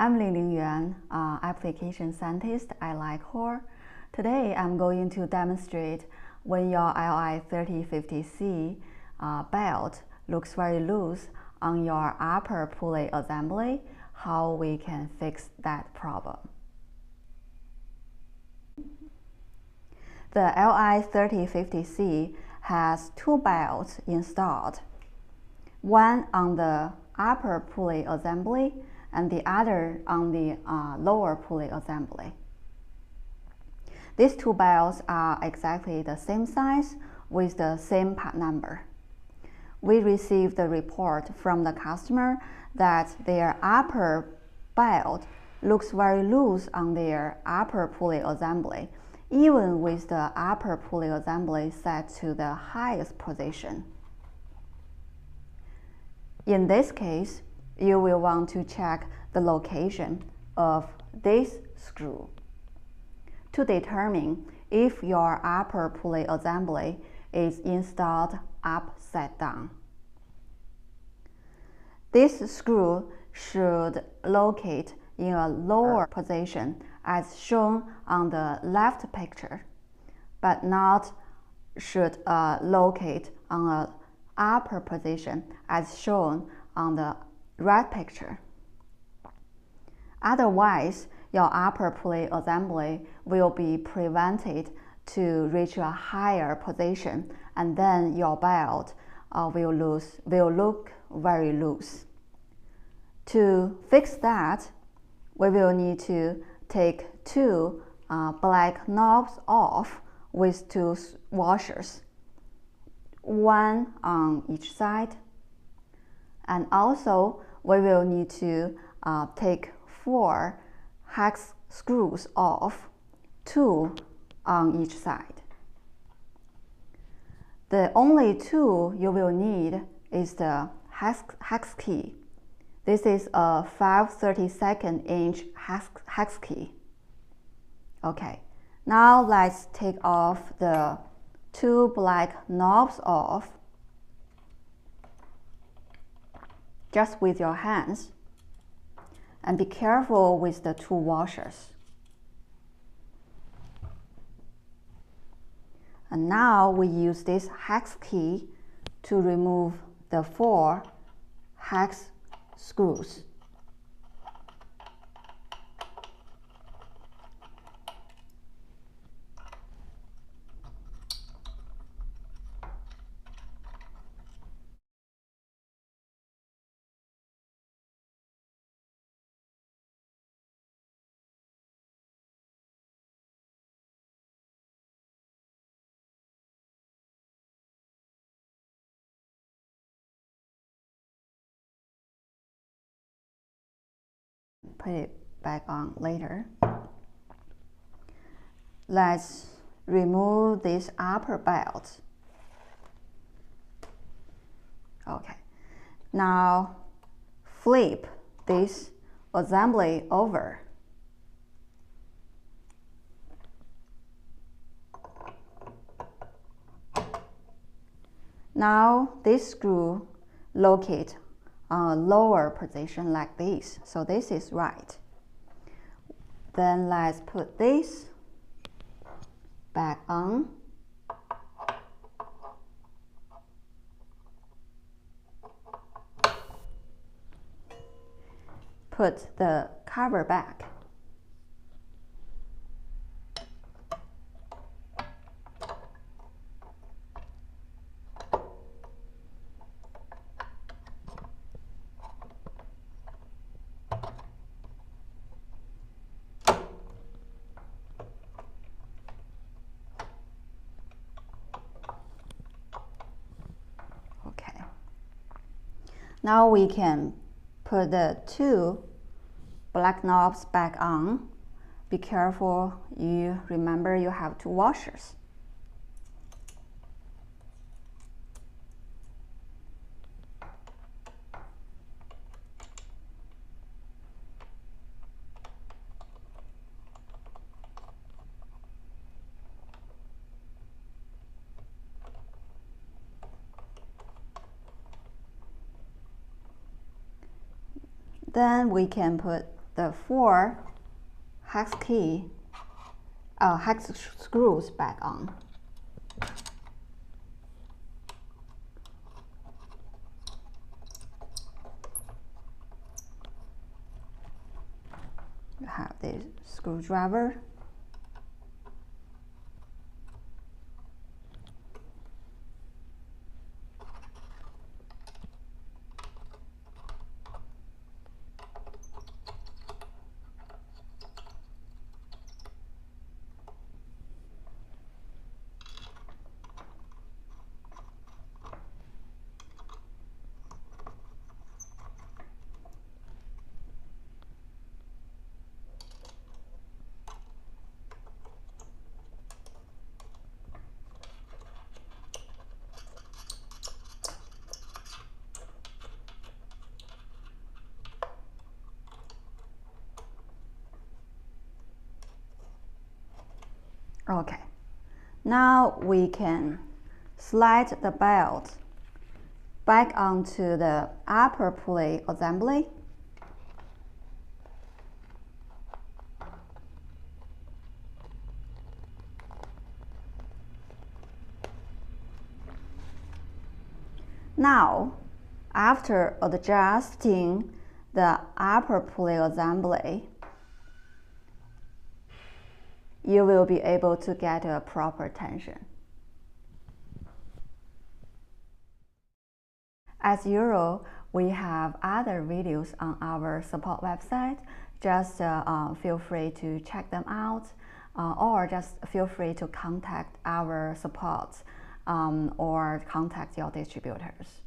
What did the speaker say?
I'm Ling Yuan, application scientist at LI-COR. Today I'm going to demonstrate when your LI-3050C belt looks very loose on your upper pulley assembly, how we can fix that problem. The LI-3050C has two belts installed, one on the upper pulley assembly and the other on the lower pulley assembly. These two belts are exactly the same size with the same part number. We received the report from the customer that their upper belt looks very loose on their upper pulley assembly, even with the upper pulley assembly set to the highest position. In this case, you will want to check the location of this screw to determine if your upper pulley assembly is installed upside down. This screw should locate in a lower position as shown on the left picture, but not should locate on an upper position as shown on the right picture. Otherwise, your upper pulley assembly will be prevented to reach a higher position, and then your belt will look very loose. To fix that, we will need to take two black knobs off with two washers, one on each side. And also, we will need to take 4 hex screws off, 2 on each side. The only tool you will need is the hex key. This is a 5/32 inch hex key. Okay, now let's take off the 2 black knobs off just with your hands, and be careful with the 2 washers. And now we use this hex key to remove the 4 hex screws. Put it back on later. Let's remove this upper belt. Okay, now flip this assembly over. Now this screw locate on a lower position like this, so this is right. Then let's put this back on. Put the cover back. Now we can put the 2 black knobs back on. Be careful, you remember you have 2 washers. Then we can put the 4 hex screws back on. You have this screwdriver. Okay, now we can slide the belt back onto the upper pulley assembly. Now, after adjusting the upper pulley assembly, you will be able to get a proper tension. As usual, we have other videos on our support website. Just feel free to check them out, or just feel free to contact our support or contact your distributors.